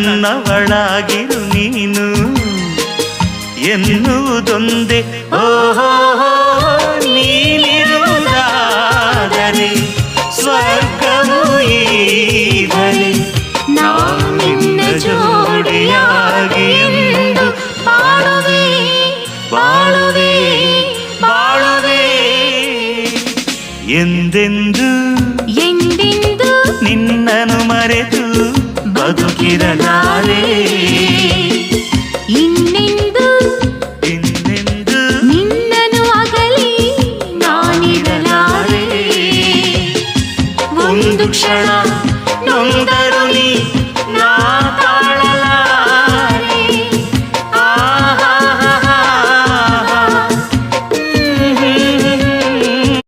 ನನ್ನವಳಾಗಿರು ನೀನು ಎನ್ನುವುದೊಂದೇ. ಓಹೋ ನೀನಿರುವುದಾದರೆ ಸ್ವರ್ಗವು ಈಗಲೇ ನಾನಿನ್ನ ಜೋಡಿಯಾಗಿ ಎಂದು ಬಾಳುವೆ ಬಾಳುವೆ ಬಾಳುವೆ ಎಂದೆಂದು ಎಂದೆಂದು ನಿನ್ನನ್ನು ಮರೆತು ಬದುಕಿರಲಾರೆ. ಇನ್ನೆಂದು ಇನ್ನೆಂದು ನಿನ್ನನ್ನು ಅಗಲಿ ನಾನಿರಲಾರೆ. ಒಂದು ಕ್ಷಣ